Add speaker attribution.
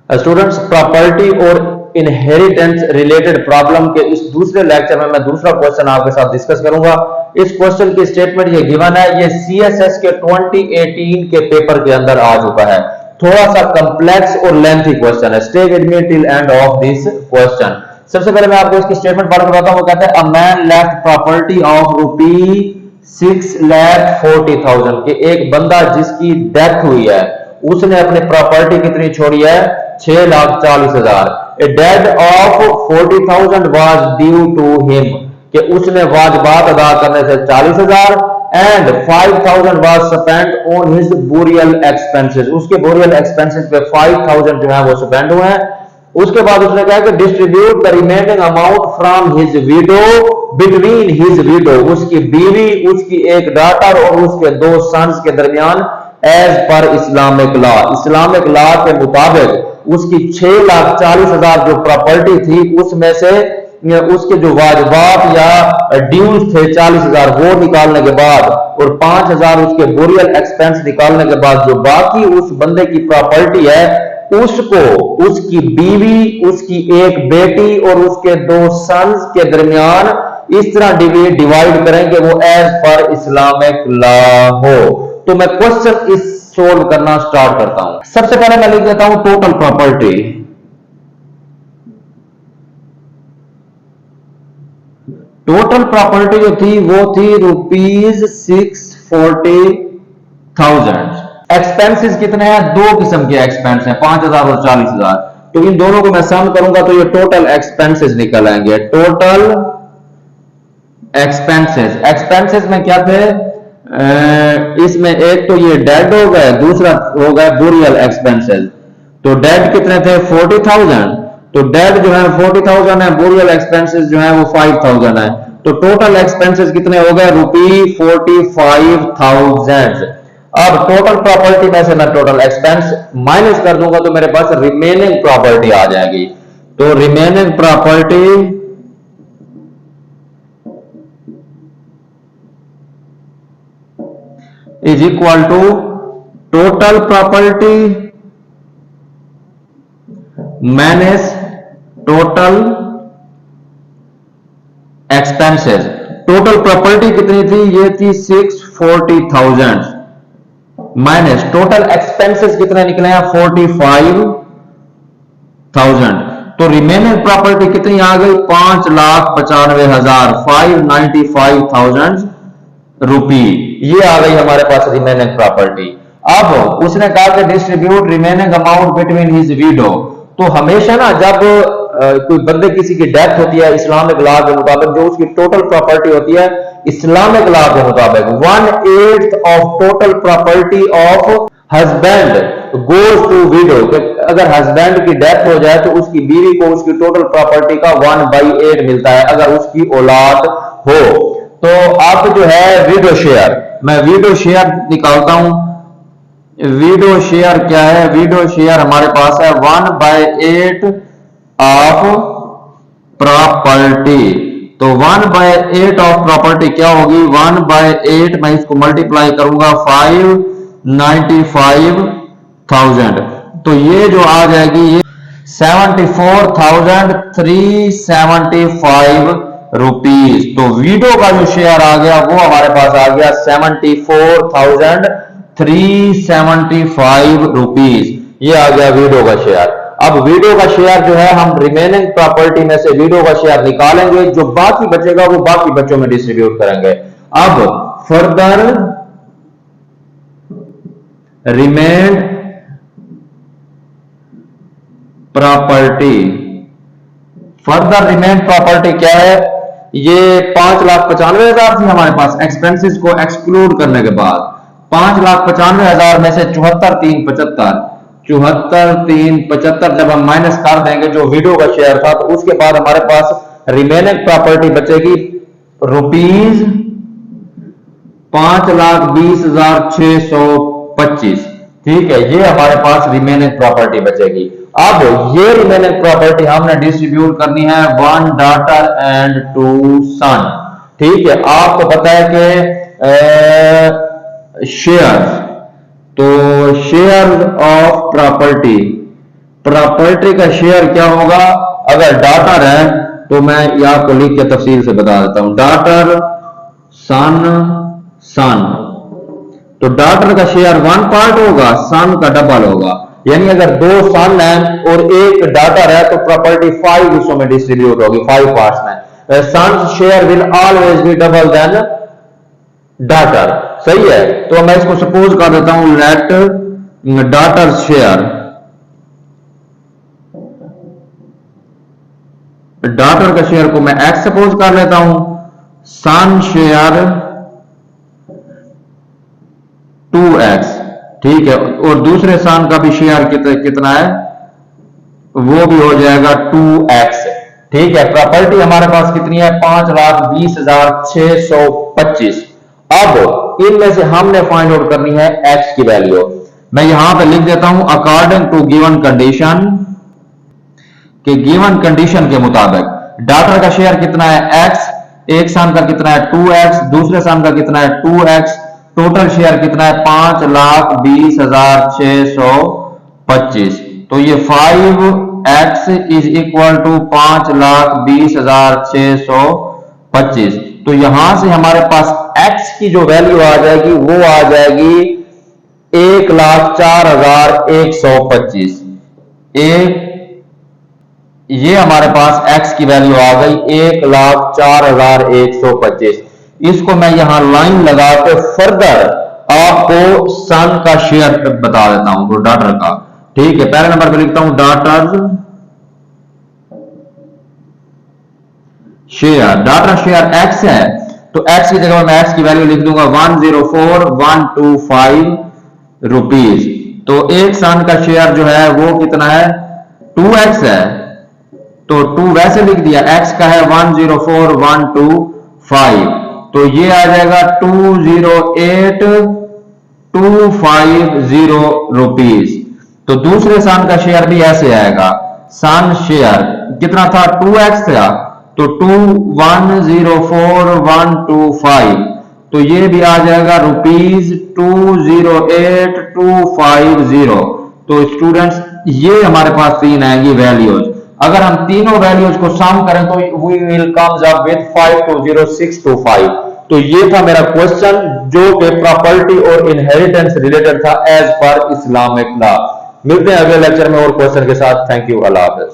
Speaker 1: Students, property और inheritance related problem के इस दूसरे लेक्चर में मैं दूसरा क्वेश्चन आपके साथ डिस्कस करूंगा। इस क्वेश्चन की स्टेटमेंट ये गिवन है, ये सीएसएस के 2018 के पेपर के अंदर आ चुका है। थोड़ा सा कॉम्प्लेक्स और लेंथी क्वेश्चन है। Stay with me till end of this question. सबसे पहले मैं आपको इसकी स्टेटमेंट पढ़ के बताता हूं। वो कहता है a man left property of ₹6,40,000 के एक बंदा जिसकी डेथ हुई है उसने अपनी प्रॉपर्टी कितनी छोड़ी है? 6,40,000। A debt of 40,000 was due to him, कि उसने वाजबात अदा करने से 40,000 and 5,000 was spent on his burial expenses, उसके बुरियल एक्सपेंसेस पे 5,000 जो है वो स्पेंड हुए हैं। उसके बाद उसने कहा कि distribute the remaining amount from his window between his window, उसकी बीवी, उसकी एक डॉटर और उसके 2 सन्स के दरमियान as per Islamic law, Islamic law के मुताबिक उसकी 6,40,000 जो प्रॉपर्टी थी उसमें से उसके जो वाजबात या ड्यूज थे 40,000 वो निकालने के बाद और 5,000 उसके बुरियल एक्सपेंस निकालने के बाद जो बाकी उस बंदे की प्रॉपर्टी है उसको उसकी बीवी, उसकी एक बेटी और उसके 2 सन्स के दरमियान इस तरह डिवाइड करें कि वो एज पर इस्लामिक लॉ हो। तो मैं क्वेश्चन इस सोल्व करना स्टार्ट करता हूं। सबसे पहले मैं लिख देता हूं टोटल प्रॉपर्टी। टोटल प्रॉपर्टी जो थी वो थी ₹640,000। एक्सपेंसेस कितने हैं? 2 किस्म के एक्सपेंस हैं, 5,000 और 40,000। तो इन दोनों को मैं सम करूंगा तो ये टोटल एक्सपेंसेस निकल आएंगे। टोटल एक्सपेंसेस, एक्सपेंसेस में क्या थे? इसमें एक तो ये डेड हो गए, दूसरा हो गया बुरियल एक्सपेंसेस। तो डेड कितने थे? 40,000। तो डेड जो है 40,000 है, बुरियल एक्सपेंसेस जो है वो 5,000 है। तो टोटल एक्सपेंसेस कितने हो गए? ₹45,000। अब टोटल प्रॉपर्टी में से मैं टोटल एक्सपेंस माइनस कर दूंगा तो मेरे पास रिमेनिंग प्रॉपर्टी आ जाएगी। तो remaining property is equal to total property minus total expenses. Total property कितनी थी? ये थी 640,000 माइनस टोटल एक्सपेंसेस कितने निकले हैं? 45,000। तो रिमेनिंग प्रॉपर्टी कितनी आ गई? 5,95,000, 595,000 रुपी। ये आ गई हमारे पास रिमेनिंग प्रॉपर्टी। अब उसने कहा कि distribute remaining amount between his window. तो हमेशा ना जब कोई बंदे किसी की डेथ होती है इस्लामिक लॉ के मुताबिक जो उसकी टोटल प्रॉपर्टी होती है इस्लामिक लॉ के मुताबिक 1/8 of total property of husband goes to widow. अगर हस्बैंड की डेथ हो जाए तो उसकी बीवी को उसकी टोटल प्रॉपर्टी का 1/8 मिलता है अगर उसकी औलाद हो। तो अब जो है विडो शेयर, मैं विडो शेयर निकालता हूं। विडो शेयर क्या है? विडो शेयर हमारे पास है 1/8 ऑफ प्रॉपर्टी। तो 1/8 ऑफ प्रॉपर्टी क्या होगी? 1/8 मैं इसको मल्टीप्लाई करूंगा 595,000। तो ये जो आ जाएगी ये 74,375 रुपीज। तो विडो का जो शेयर आ गया वो हमारे पास आ गया 74,375 रुपीज। ये आ गया विडो का शेयर। अब विडो का शेयर जो है हम रिमेनिंग प्रॉपर्टी में से विडो का शेयर निकालेंगे, जो बाकी बचेगा वो बाकी बच्चों में डिस्ट्रीब्यूट करेंगे। अब further remain property, further remain property क्या है? ये 5,95,000 थी हमारे पास एक्सपेंसेस को एक्सक्लूड करने के बाद। 5,95,000 में से 74,375 जब हम माइनस कर देंगे जो विडो का शेयर था तो उसके बाद हमारे पास रिमेनिंग प्रॉपर्टी बचेगी ₹5,20,625। ठीक है, ये हमारे पास रिमेनिंग प्रॉपर्टी बचेगी। अब ये रिमेनिंग प्रॉपर्टी हमने डिस्ट्रीब्यूट करनी है 1 डॉटर एंड 2 सन। ठीक है, आपको पता है कि शेयर, तो शेयर ऑफ प्रॉपर्टी प्रॉपर्टी का शेयर क्या होगा? अगर डॉटर है तो मैं ये आपको लिख के तफसील से बता देता हूं। डॉटर सन सन, तो डॉटर का शेयर 1 पार्ट होगा, सन का डबल होगा। यानी अगर 2 सन है और एक डॉटर है तो प्रॉपर्टी 5 हिस्सों में डिस्ट्रीब्यूट होगी, 5 पार्ट्स में। Son share will always be double than daughter, सही है। तो मैं इसको सपोज कर देता हूं, लेट डॉटर शेयर, डॉटर का शेयर को मैं x सपोज कर लेता हूं, सन शेयर 2x, ठीक है। और दूसरे सन का भी शेयर कितना है, वो भी हो जाएगा 2x, ठीक है। प्रॉपर्टी हमारे पास कितनी है, 5,20,625। अब इनमें से हमने फाइंड आउट करनी है x की वैल्यू। मैं यहां पे लिख देता हूं, अकॉर्डिंग टू गिवन कंडीशन, कि गिवन कंडीशन के मुताबिक डॉटर का शेयर कितना है x, एक सन का कितना है 2x, दूसरे सन का कितना है 2x, टोटल शेयर कितना है 5,20,625। तो ये 5x इज इक्वल टू 5,20,625। तो यहां से हमारे पास x की जो वैल्यू आ जाएगी वो आ जाएगी 1,04,125। ये हमारे पास x की वैल्यू आ गई 1,04,125। इसको मैं यहां लाइन लगा के फर्दर आपको सन का शेयर बता देता हूं, तो डॉटर का, ठीक है। पहले नंबर पे लिखता हूं daughter share, daughter share x है तो x की जगह मैं x की वैल्यू लिख दूंगा 104,125 रुपीज। तो एक सन का शेयर जो है वो कितना है 2x है, तो 2 वैसे लिख दिया, x का है 104,125, तो ये आ जाएगा 208,250 रुपीज। तो दूसरे सन का शेयर भी ऐसे आएगा, सन शेयर कितना था 2x था, तो 2104125, तो ये भी आ जाएगा ₹208,250। तो स्टूडेंट्स ये हमारे पास 3 आएंगी वैल्यूज। अगर हम तीनों वैल्यूज को सम करें तो we will comes up with 520,625। तो ये था मेरा क्वेश्चन जो कि प्रॉपर्टी और इनहेरिटेंस रिलेटेड था एज पर इस्लामिक लॉ। मिलते हैं अगले लेक्चर में और क्वेश्चन के साथ। Thank you, Allah Hafiz.